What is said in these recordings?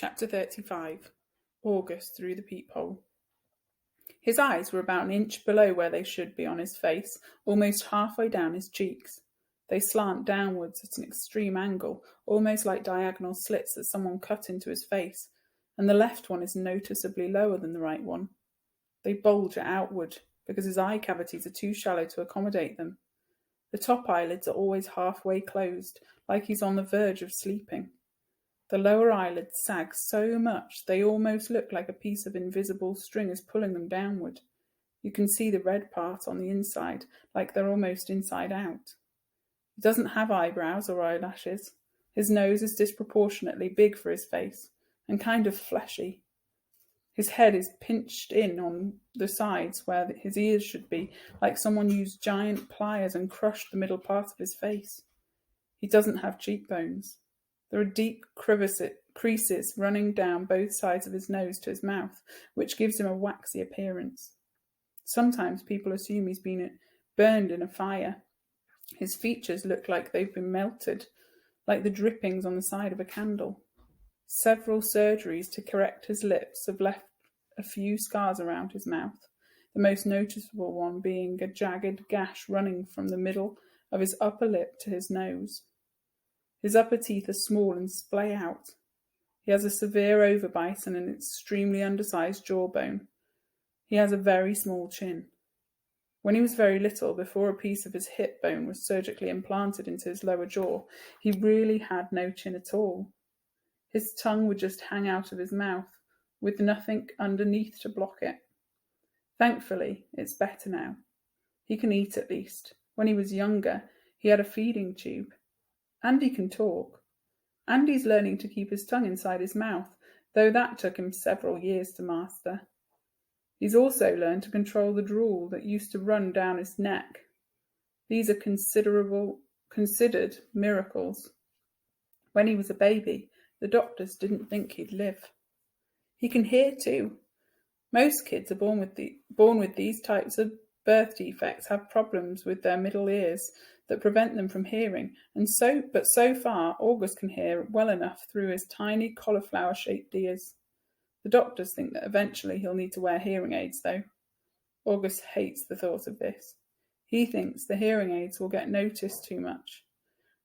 Chapter 35. August through the peephole. His eyes were about an inch below where they should be on his face, almost halfway down his cheeks. They slant downwards at an extreme angle, almost like diagonal slits that someone cut into his face, and the left one is noticeably lower than the right one. They bulge outward, because his eye cavities are too shallow to accommodate them. The top eyelids are always halfway closed, like he's on the verge of sleeping. The lower eyelids sag so much they almost look like a piece of invisible string is pulling them downward. You can see the red part on the inside, like they're almost inside out. He doesn't have eyebrows or eyelashes. His nose is disproportionately big for his face, and kind of fleshy. His head is pinched in on the sides where his ears should be, like someone used giant pliers and crushed the middle part of his face. He doesn't have cheekbones. There are deep creases running down both sides of his nose to his mouth, which gives him a waxy appearance. Sometimes people assume he's been burned in a fire. His features look like they've been melted, like the drippings on the side of a candle. Several surgeries to correct his lips have left a few scars around his mouth, the most noticeable one being a jagged gash running from the middle of his upper lip to his nose. His upper teeth are small and splay out. He has a severe overbite and an extremely undersized jawbone. He has a very small chin. When he was very little, before a piece of his hip bone was surgically implanted into his lower jaw, he really had no chin at all. His tongue would just hang out of his mouth, with nothing underneath to block it. Thankfully, it's better now. He can eat at least. When he was younger, he had a feeding tube. And he can talk. And he's learning to keep his tongue inside his mouth, though that took him several years to master. He's also learned to control the drool that used to run down his neck. These are considered miracles. When he was a baby, the doctors didn't think he'd live. He can hear too. Most kids are born with these types of birth defects have problems with their middle ears that prevent them from hearing, but so far August can hear well enough through his tiny cauliflower-shaped ears. The doctors think that eventually he'll need to wear hearing aids, though. August hates the thought of this. He thinks the hearing aids will get noticed too much.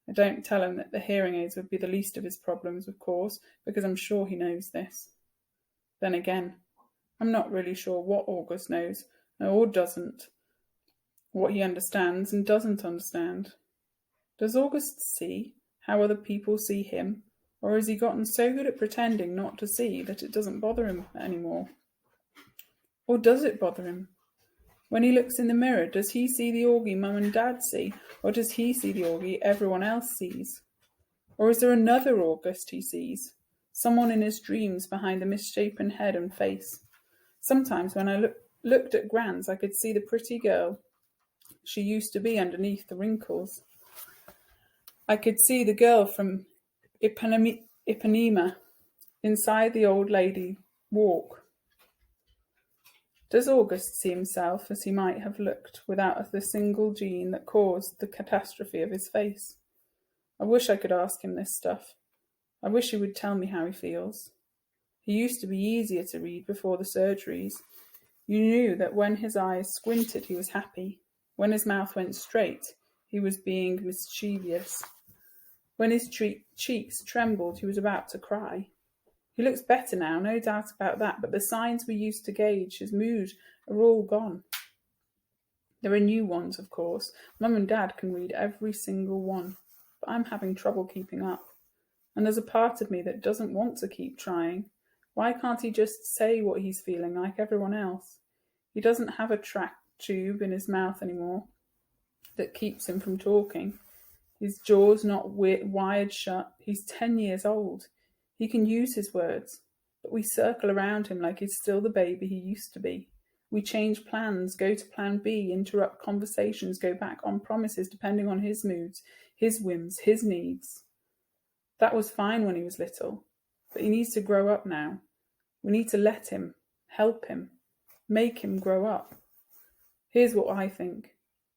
I don't tell him that the hearing aids would be the least of his problems, of course, because I'm sure he knows this. Then again, I'm not really sure what August knows, or doesn't, what he understands and doesn't understand. Does August see how other people see him, or has he gotten so good at pretending not to see that it doesn't bother him anymore? Or does it bother him? When he looks in the mirror, does he see the Augie Mum and Dad see, or does he see the Augie everyone else sees? Or is there another August he sees, someone in his dreams behind the misshapen head and face? Sometimes when I looked at Gran's, I could see the pretty girl she used to be underneath the wrinkles. I could see the girl from Ipanema inside the old lady walk. Does August see himself as he might have looked without the single gene that caused the catastrophe of his face? I wish I could ask him this stuff. I wish he would tell me how he feels. He used to be easier to read before the surgeries. You knew that when his eyes squinted, he was happy. When his mouth went straight, he was being mischievous. When his cheeks trembled, he was about to cry. He looks better now, no doubt about that, but the signs we used to gauge his mood are all gone. There are new ones, of course. Mum and Dad can read every single one, but I'm having trouble keeping up. And there's a part of me that doesn't want to keep trying. Why can't he just say what he's feeling like everyone else? He doesn't have a track tube in his mouth anymore that keeps him from talking. His jaw's not wired shut. He's 10 years old. He can use his words, but we circle around him like he's still the baby he used to be. We change plans, go to plan B, interrupt conversations, go back on promises depending on his moods, his whims, his needs. That was fine when he was little, but he needs to grow up now. We need to let him, help him, make him grow up. Here's what I think.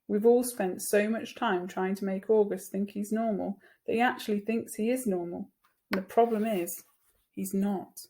We've all spent so much time trying to make August think he's normal that he actually thinks he is normal. And the problem is, He's not.